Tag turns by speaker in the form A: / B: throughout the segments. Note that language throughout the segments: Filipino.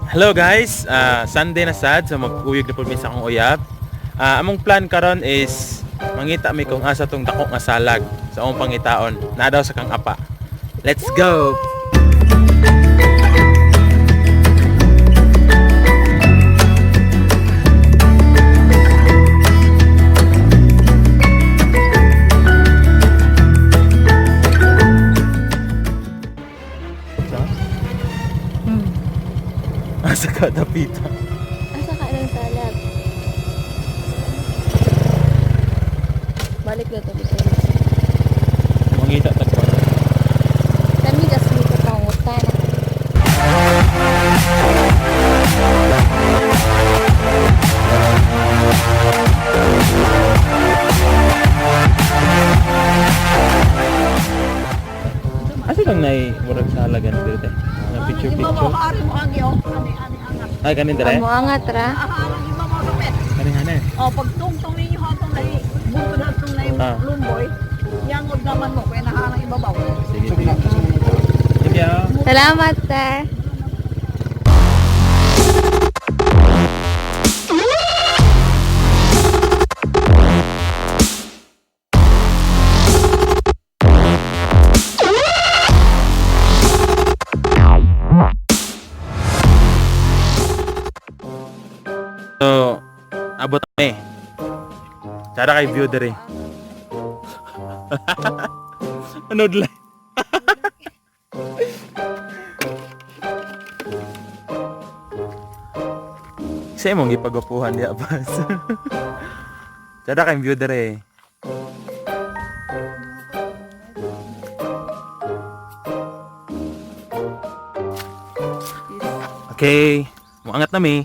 A: Hello guys, Sunday na sad so mag-uyog na pud mi sa akong uyab. Among plan karon is mangita mi kung asa tong dako nga salag sa among pangitaon. Na daw sa kang apa. Let's go. Asa ka dapita?
B: Asa ka ng salad? Balik na to dito.
A: Mangita tagpa.
B: Kami gas dito pangutan.
A: Asa kang nay murag salagan dito eh. Na picture. Ay kanin dire.
B: Amo angat ra.
A: Kanin hanen.
C: Oh, pag tungtong ninyo hatong na bukod hatong na lumboy, yangod naman mo kaya nahanang ibabaw.
A: Sige. Sige.
B: Salamat, sir.
A: So, abot kami. Cara kay view dere. Ano dala? Sa imong gipagapuhan di abas. Cara kay view dere. Okay, muangat na mi.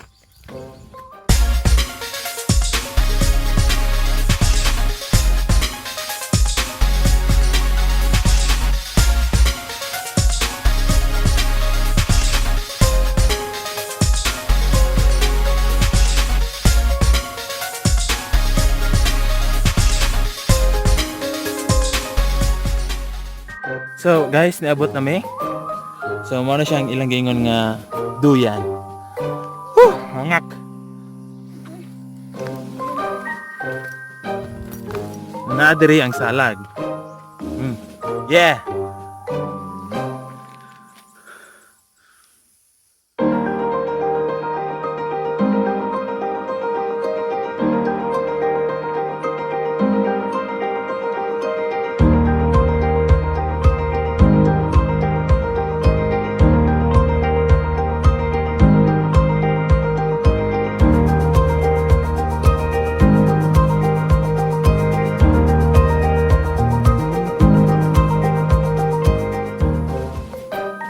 A: So guys, niabot na mi. So mo na siyang ilang gingon nga duyan. Hangak. Naadiri ang salag. Yeah.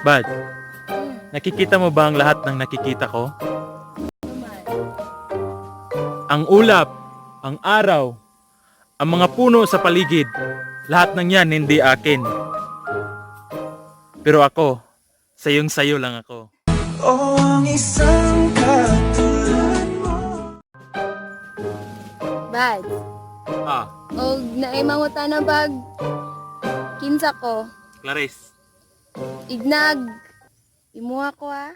A: Bad, nakikita mo ba ang lahat ng nakikita ko? Ang ulap, ang araw, ang mga puno sa paligid, lahat ng yan hindi akin. Pero ako, sayong-sayo lang ako.
D: Oh, ang isang katulad mo.
B: Bad. Og naimangutan na bag kinsa ko.
A: Clarice.
B: Ignag. Imuha ko ah.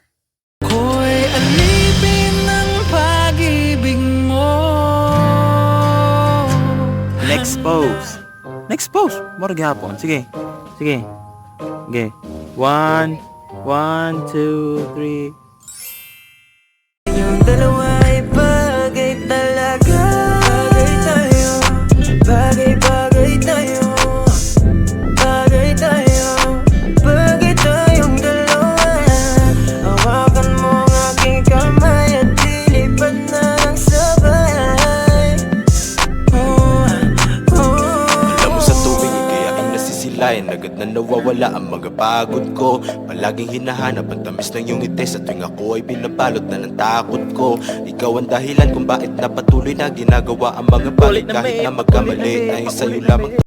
D: Ko'y alipin ng pag-ibig mo.
A: Next pose. Next pose. Mora gihapon. Sige. Sige. Okay. 1, 2, 3.
D: Yung dalawa ay bagay talaga. Bagay tayo. Bagay tayo. Bagay tayo. Bagay tayong dalawa. Hawakan mo ang aking kamay at lilipad na ng sabay.
E: Alam mo sa tuwing ikayaking nasisilayan, agad na nawawala ang mga pagod ko. Palaging hinahanap ang tamis ng iyong ngiti sa tuwing ako ay binabalot na ng takot ko. Ikaw ang dahilan kung bakit na patuloy na ginagawa ang mga balik kahit na magkamali ay sa'yo lamang.